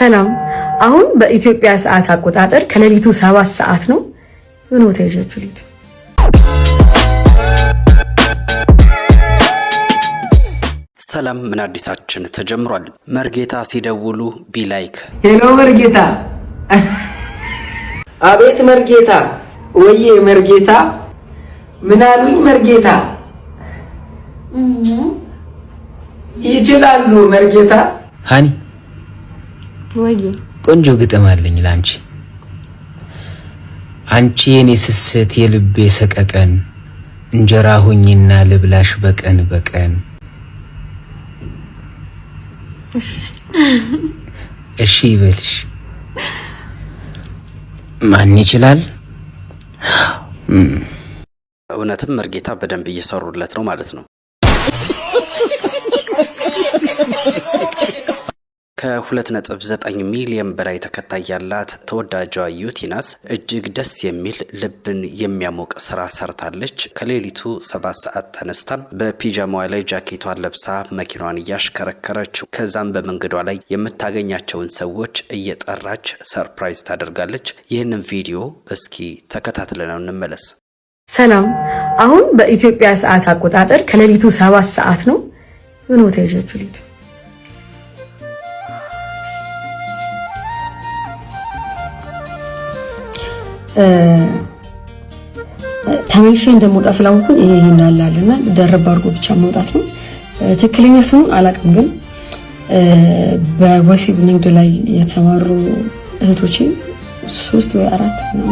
ሰላም አሁን በኢትዮጵያ ሰዓት አቆጣጠር ከሌሊቱ 7 ሰዓት ነው። ምን ወታ ይዣችሁ ልጅ ሰላም ምን አዲሳችን ተጀምሯል። መርጌታ ሲደውሉ ቢላይክ ሄሎ መርጌታ። አቤት መርጌታ። ወዬ መርጌታ ምን አሉኝ መርጌታ? ይችላሉ መርጌታ። ሃኒ ወዬ ቆንጆ ግጥም አለኝ ላንቺ። አንቺ የኔ ስስት የልቤ ሰቀቀን እንጀራ ሁኝና ልብላሽ በቀን በቀን። እሺ ይበልሽ ማን ይችላል? እውነትም መርጌታ በደንብ እየሰሩለት ነው ማለት ነው። ከ2.9 ሚሊዮን በላይ ተከታይ ያላት ተወዳጇ ዩቲናስ እጅግ ደስ የሚል ልብን የሚያሞቅ ስራ ሰርታለች። ከሌሊቱ 7 ሰዓት ተነስታ በፒጃማዋ ላይ ጃኬቷን ለብሳ መኪናዋን እያሽከረከረች ከዛም በመንገዷ ላይ የምታገኛቸውን ሰዎች እየጠራች ሰርፕራይዝ ታደርጋለች። ይህንን ቪዲዮ እስኪ ተከታትለነው እንመለስ። ሰላም አሁን በኢትዮጵያ ሰዓት አቆጣጠር ከሌሊቱ 7 ሰዓት ነው። ምን ወታ ይዣችሁ ልጅ ተመልሼ እንደምወጣ ስላወኩኝ ይሄ ይናላልና ደረብ አድርጎ ብቻ መውጣት ነው። ትክክለኛ ስሙን አላውቅም፣ ግን በወሲብ ንግድ ላይ የተሰማሩ እህቶቼ 3 ወይ 4 ነው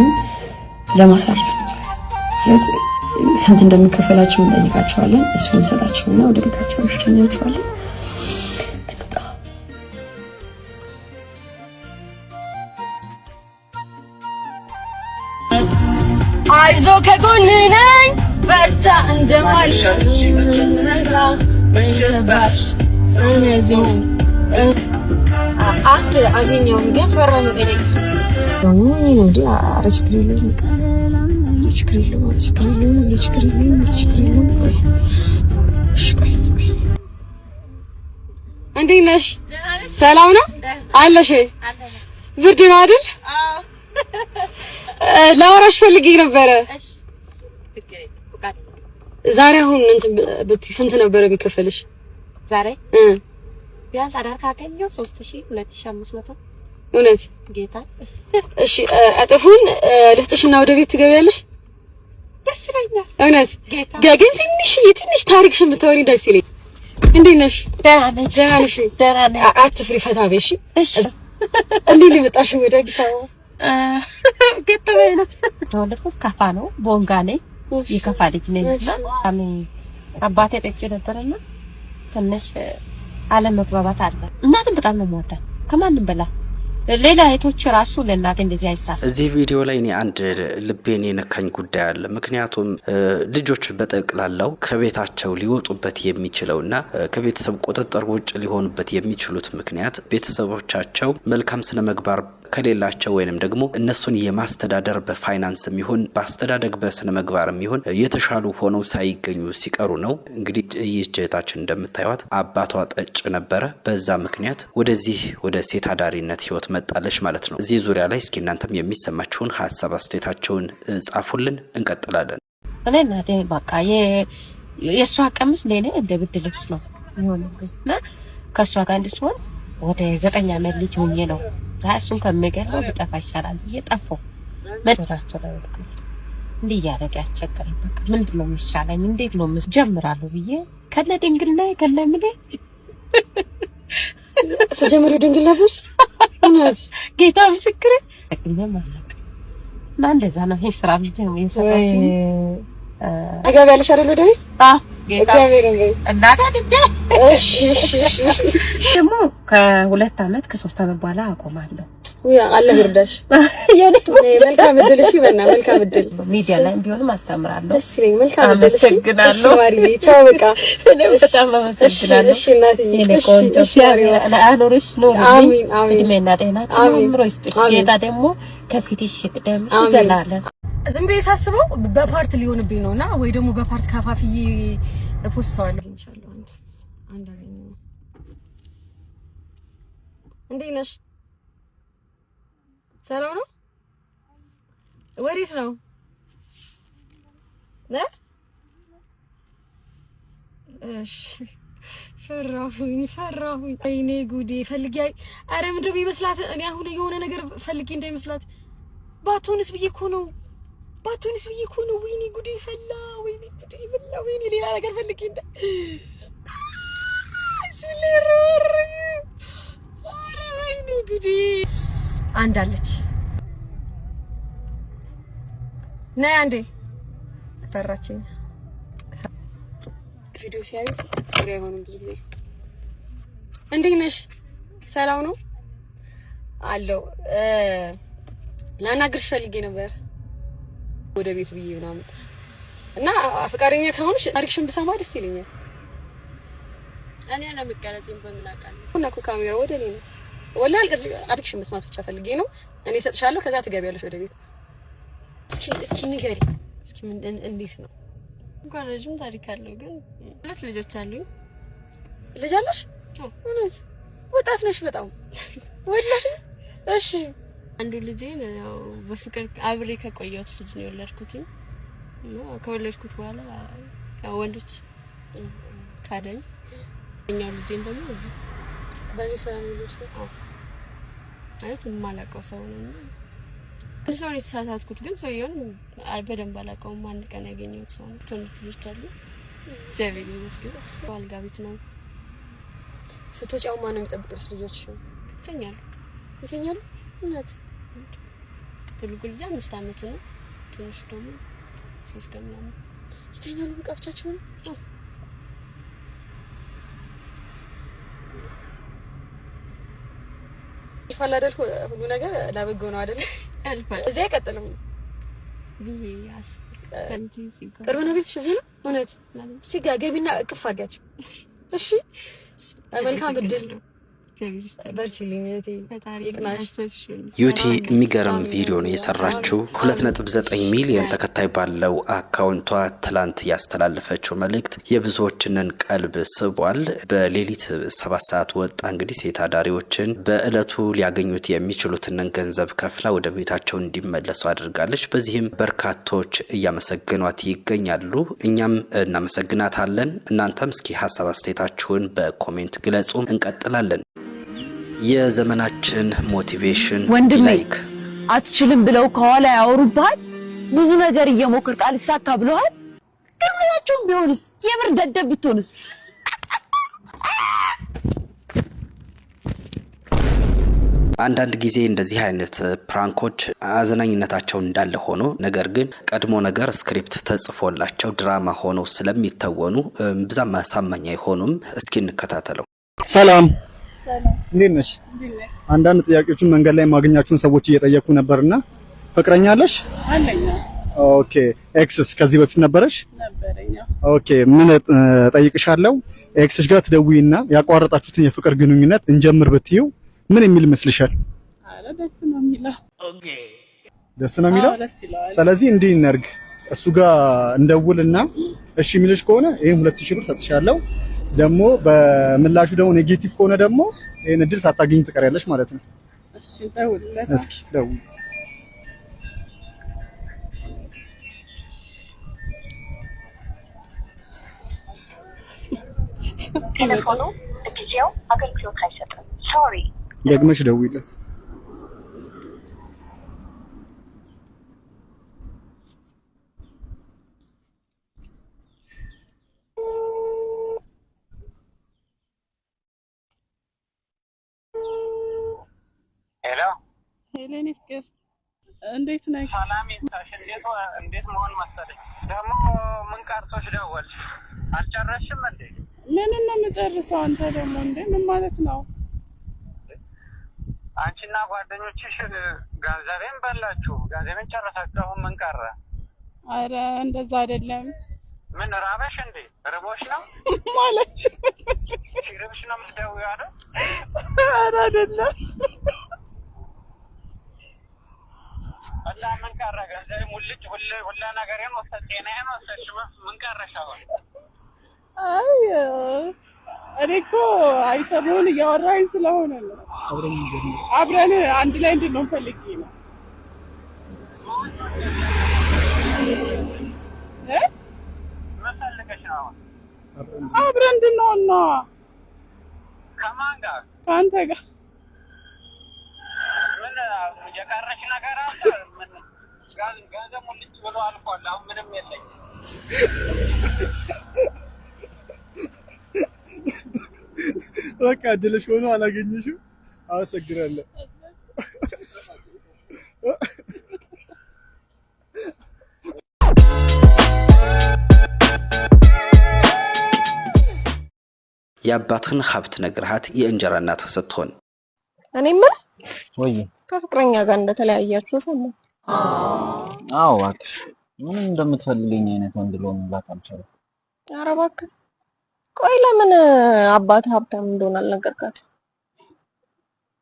ለማሳረፍ ነው ማለት ስንት እንደሚከፈላቸው እንጠይቃቸዋለን። እሱን እንሰጣቸውና ወደ ቤታቸው እንሸኛቸዋለን። አይዞ ከጎን ነኝ በርታ እንደማልሽ መዛ መንሰባሽ እነዚሁ አንድ አገኘው ግን ፈራው መገኘ ነው ነው እንዴ አረችክሪሉ እንዴት ነሽ? ሰላም ነው አለሽ? ብርድ ነው አይደል? ላወራሽ ፈልጌ ነበረ። ዛሬ አሁን ስንት ነበረ የሚከፈልሽ? ዛሬ ቢያንስ አዳር ካገኘው 3000 2500 እውነት ጌታ። እሺ እጥፉን ልስጥሽና ወደ ቤት ትገቢያለሽ? ደስ ይለኛል እውነት ጌታ። ግን ትንሽ ታሪክሽን ብታወሪ ደስ ይለኝ። እንዴት ነሽ? ደህና ነሽ? አትፍሪ፣ ፈታ በይ እሺ። እንዴት ነው የመጣሽው ወደ አዲስ አበባ? ገጠመኝ ነው። ተወለድኩት ከፋ ነው፣ ቦንጋ ነኝ። የከፋ ልጅ ነኝ። አባቴ ጠጭ ነበርና ትንሽ አለመግባባት አለ። እናትም በጣም ነው የምወዳት ከማንም በላይ። ሌላ እህቶች ራሱ ለእናቴ እንደዚህ አይሳስ። እዚህ ቪዲዮ ላይ እኔ አንድ ልቤን የነካኝ ጉዳይ አለ። ምክንያቱም ልጆች በጠቅላላው ከቤታቸው ሊወጡበት የሚችለውና ከቤተሰብ ቁጥጥር ውጭ ሊሆኑበት የሚችሉት ምክንያት ቤተሰቦቻቸው መልካም ስነ ምግባር ከሌላቸው ወይንም ደግሞ እነሱን የማስተዳደር በፋይናንስም ይሁን በአስተዳደግ በስነ ምግባርም ይሁን የተሻሉ ሆነው ሳይገኙ ሲቀሩ ነው። እንግዲህ እህታችን እንደምታዩት አባቷ ጠጭ ነበረ። በዛ ምክንያት ወደ ሴት አዳሪነት ህይወት መጣለች ማለት ነው። እዚህ ዙሪያ ላይ እስኪ እናንተም የሚሰማችሁን ሀሳብ አስተያየታችሁን ጻፉልን። እንቀጥላለን። እኔ እናቴ በቃ የሷ ቀምስ ለኔ እንደ ብድ ልብስ ነው ይሆንና ከሷ ጋር እንድትሆን ወደ 9 ዓመት ልጅ ሆኜ ነው እሱን ከመገለው ብጠፋ ይሻላል ብዬ ጠፋሁ። መድራቸው ላይ ወድኩ። እንዲህ ያደረገ ያስቸገረኝ በቃ ምንድነው የሚሻለኝ? እንዴት ነው ጀምራለሁ ብዬ ከነ ድንግል ላይ ከነ ምኔ ሰጀመሩ ድንግል ነበር እውነት ጌታ ምስክሬ ደግሜ ማለት እና እንደዛ ነው። ይሄ ስራ ብቻ ነው የሰራሁት። አጋቢ ያለሽ አይደል ወደ ቤት? እግዚአብሔር ይመስገን እናታ ድንገ እሺ ደግሞ ከ2 ዓመት ከ3 ዓመት በኋላ አቆማለሁ። ወይ አላህ ይርዳሽ። የኔ መልካም እድል። እሺ በእና መልካም እድል። ሚዲያ ላይ ቢሆንም አስተምራለሁ። ደስ ይለኝ። መልካም እድል። አመሰግናለሁ። ማሪዬ ቻው። በቃ በጣም አመሰግናለሁ። እሺ እናትዬ። የኔ ቆንጆ ለአኖርሽ ነው። አሜን አሜን። እድሜና ጤና ጨምሮ ይስጥሽ። ጌታ ደግሞ ከፊትሽ ይቅደም ይዘላለን። ዝም ብዬ ሳስበው በፓርት ሊሆንብኝ ነውና ወይ ደግሞ በፓርት ከፋፍዬ ፖስተዋለሁ ኢንሻአላህ። አንድ አገኘው። እንዴት ነሽ? ሰላም ነው? ወዴት ነው? እሺ ፈራሁኝ። አይኔ ጉዴ ፈልጊ። አረ ምንድነው የሚመስላት? እኔ አሁን የሆነ ነገር ፈልጊ እንዳይመስላት። ባትሆንስ ብዬ እኮ ነው። ወይኔ ጉዴ ፈላ። ወይኔ ሌላ ነገር ፈልጊ እንደ አረ ወይኔ ጉዴ። አንዳለች ነይ አንዴ። ፈራችኝ። ቪዲዮ ሲያዩ ፍሬ አይሆንም ብዙ ጊዜ። እንዴት ነሽ? ሰላም ነው አለው። ላናግርሽ ፈልጌ ነበር ወደ ቤት ብዬ ምናምን እና ፍቃደኛ ከሆንሽ ታሪክሽን ብሰማ ደስ ይለኛል። እኔ ለምቀረጽም በምላቃለሁ እና እኮ ካሜራው ወደ እኔ ነው። ወላሂ ታሪክሽን መስማት ብቻ ፈልጌ ነው። እኔ እሰጥሻለሁ፣ ከዛ ትገቢያለሽ ወደ ቤት። እስኪ ንገሪ። እስኪ እንዴት ነው? እንኳን ረጅም ታሪክ አለው፣ ግን 2 ልጆች አሉኝ። ልጅ አለሽ? እውነት? ወጣት ነሽ በጣም ወላሂ። እሺ አንዱ ልጄን ያው በፍቅር አብሬ ከቆየሁት ልጅ ነው የወለድኩት። ከወለድኩት በኋላ ያው ወንዶች ካደኝ። እኛው ልጄን ደግሞ እዚህ በዚህ ሰው ነው ልጅ ማለት የማላውቀው ሰው ነው። ሰው ነው የተሳሳትኩት፣ ግን ሰውየውን በደንብ አላውቀውም። አንድ ቀን ያገኘሁት ሰው ነው። ትንሽ ልጆች አሉ። እግዚአብሔር ይመስገን። ባልጋ ቤት ነው። ስትወጪው ማን ነው የሚጠብቅሽ? ልጆች ይተኛሉ? እናት ትልቁ ልጅ 5 አመቱ ነው። ትንሹ ደግሞ 3 ቀን ነው። ይተኛሉ በቃ ብቻቸውን? ይፋል አይደል? ሁሉ ነገር ላበጎ ነው አይደል? አልፋል። እዚህ አይቀጥልም ብዬ አስብ። ቅርብ ነው ቤትሽ? እዚህ ነው? እውነት? እስኪ ገቢና እቅፍ አድርጋቸው። እሺ መልካም እድል ነው። ዩቲ የሚገርም ቪዲዮ ነው የሰራችው። 2.9 ሚሊዮን ተከታይ ባለው አካውንቷ ትላንት ያስተላለፈችው መልእክት የብዙዎችንን ቀልብ ስቧል። በሌሊት 7 ሰዓት ወጣ እንግዲህ ሴት አዳሪዎችን በእለቱ ሊያገኙት የሚችሉትን ገንዘብ ከፍላ ወደ ቤታቸው እንዲመለሱ አድርጋለች። በዚህም በርካቶች እያመሰግኗት ይገኛሉ። እኛም እናመሰግናታለን። እናንተም እስኪ ሀሳብ አስተያየታችሁን በኮሜንት ግለጹ። እንቀጥላለን። የዘመናችን ሞቲቬሽን ላይክ አትችልም ብለው ከኋላ ያወሩብሃል። ብዙ ነገር እየሞከርክ አልሳካ ብለዋል። ግምታቸውም ቢሆንስ የምር ደደብ ብትሆንስ? አንዳንድ ጊዜ እንደዚህ አይነት ፕራንኮች አዝናኝነታቸው እንዳለ ሆኖ ነገር ግን ቀድሞ ነገር ስክሪፕት ተጽፎላቸው ድራማ ሆኖ ስለሚተወኑ ብዛም ማሳመኛ አይሆኑም። እስኪ እንከታተለው። ሰላም እንዴት ነሽ? አንዳንድ ጥያቄዎችን መንገድ ላይ ማግኛችሁን ሰዎች እየጠየቁ ነበርና ፍቅረኛ አለሽ? አለኝ። ኦኬ። ኤክስስ ከዚህ በፊት ነበረሽ? ነበረኝ። ኦኬ። ምን ጠይቅሻለሁ፣ ኤክስሽ ጋር ትደውይና ያቋረጣችሁትን የፍቅር ግንኙነት እንጀምር ብትዩ ምን የሚል ይመስልሻል? አረ ደስ ነው የሚለው። ኦኬ። ደስ ነው የሚለው። ስለዚህ እንዲህ እናርግ፣ እሱ ጋር እንደውልና እሺ የሚልሽ ከሆነ ይሄን 2000 ብር ሰጥሻለሁ። ደግሞ በምላሹ ደግሞ ኔጌቲቭ ከሆነ ደግሞ ይሄን እድል ሳታገኝ ትቀሪያለሽ ማለት ነው። እሺ ደውልለት። እስኪ ደውል። ቴሌፎኑ ለጊዜው አገልግሎት አይሰጥም። ሶሪ። ደግመሽ ደውይለት። ሄሌኒ ፍቅር እንዴት ነህ? ሰላም ይታሽ። እንዴት መሆን መሰለኝ። ደግሞ ምን ቀርቶሽ ደወልሽ? አልጨረስሽም እንዴ? ምን ነው የምጨርሰው? አንተ ደግሞ እንዴ ምን ማለት ነው? አንቺና ጓደኞችሽ ገንዘቤን በላችሁ፣ ገንዘቤን ጨረሳችሁ። አሁን ምን ቀረ? አረ እንደዛ አይደለም። ምን ራበሽ እንዴ? ርቦሽ ነው ማለት ሲርብሽ ነው የምትደውይው አይደል? አረ አይደለም። እና ምን ቀረ? ገንዘቤ ሙልጭ ሁላ ነገሬን ወሰድ፣ ጤናዬን ወሰድሽ። ምን ቀረሽ አሁን? አይ እኔ እኮ አይሰሙን እያወራኝ ስለሆነ ነው። አብረን አንድ ላይ እንድንሆን ፈልጌ ነው። አብረን እንድንሆን ነው። ከማን ጋር? ከአንተ ጋር። ምን የቀረሽ ነገር አለ? ምን ገንዘብ ሙልጭ ብሎ አልፏል። አሁን ምንም የለኝም። በቃ እድልሽ ሆኖ አላገኘሽም። አመሰግናለሁ። የአባትህን ሀብት ነግረሃት የእንጀራ እናት ስትሆን እኔ ምን ወይ ከፍቅረኛ ጋር እንደተለያያችሁ ሰማሁ። አዎ እባክሽ ምንም እንደምትፈልገኝ አይነት ወንድ ልሆንላት አልቻለም። ኧረ እባክህ ቆይ ለምን አባትህ ሀብታም እንደሆነ አልነገርካትም?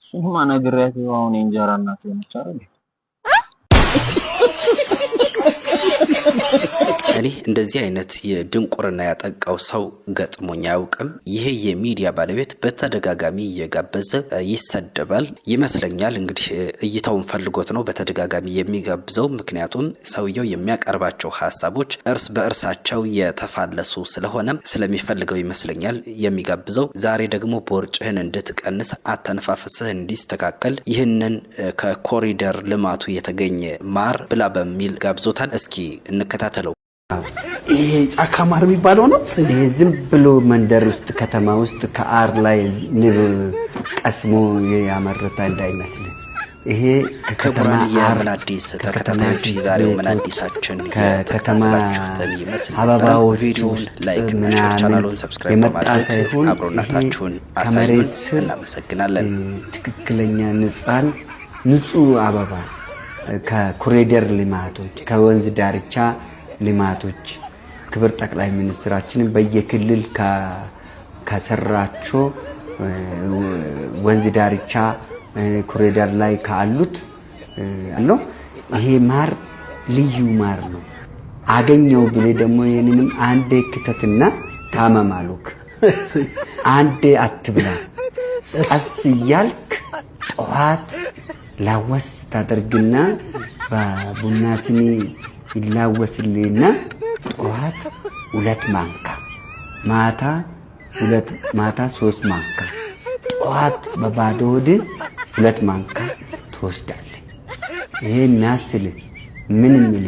እሱማ ነግሬያት አሁን የእንጀራ እናት ሆነች አይደል? እኔ እንደዚህ አይነት የድንቁርና ያጠቃው ሰው ገጥሞኝ አያውቅም። ይሄ የሚዲያ ባለቤት በተደጋጋሚ እየጋበዘ ይሰደባል ይመስለኛል። እንግዲህ እይታውን ፈልጎት ነው በተደጋጋሚ የሚጋብዘው። ምክንያቱም ሰውየው የሚያቀርባቸው ሀሳቦች እርስ በእርሳቸው የተፋለሱ ስለሆነ ስለሚፈልገው ይመስለኛል የሚጋብዘው። ዛሬ ደግሞ ቦርጭህን እንድትቀንስ አተነፋፍስህ እንዲስተካከል ይህንን ከኮሪደር ልማቱ የተገኘ ማር ብላ በሚል ጋብዞታል። እስኪ እንከታተለው። ይሄ ጫካ ማር የሚባለው ነው። ይሄ ዝም ብሎ መንደር ውስጥ ከተማ ውስጥ ከአር ላይ ንብ ቀስሞ ያመረተ እንዳይመስል። ይሄ ከከተማ የምን አዲስ ተከታታዮች ዛሬው ምን አዲሳችን ከተከታተላችሁትን ይመስል አበባዎች ቪዲዮውን ላይክ እና ሼር ቻናሉን ሰብስክራይብ በማድረግ አብሮነታችሁን አሳዩን። እናመሰግናለን። ትክክለኛ ንጹህ አበባ ከኮሪደር ልማቶች ከወንዝ ዳርቻ ልማቶች ክብር ጠቅላይ ሚኒስትራችንን በየክልል ከሰራቸው ወንዝ ዳርቻ ኮሪደር ላይ ካሉት አለው። ይሄ ማር ልዩ ማር ነው። አገኘው ብለ ደግሞ ይሄንንም አንዴ ክተትና ታመማሉክ አንዴ አትብላ። ቀስ እያልክ ጠዋት ላወስ ታደርግና በቡና ስኒ ይላወስልና ጠዋት 2 ማንካ ማታ 3 ማንካ ጠዋት በባዶ ሆድ 2 ማንካ ትወስዳለህ። ይሄ የሚያስል ምን የሚል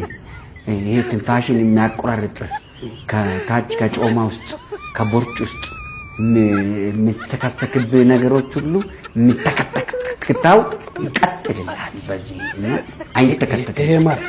ይሄ ትንፋሽን የሚያቆራርጥ ከታች ከጮማ ውስጥ ከቦርጭ ውስጥ የሚስተካከል ነገሮች ሁሉ የሚተከተክታው ይቀጥልልሃል። በዚህ አይተከተክ ይሄ ማር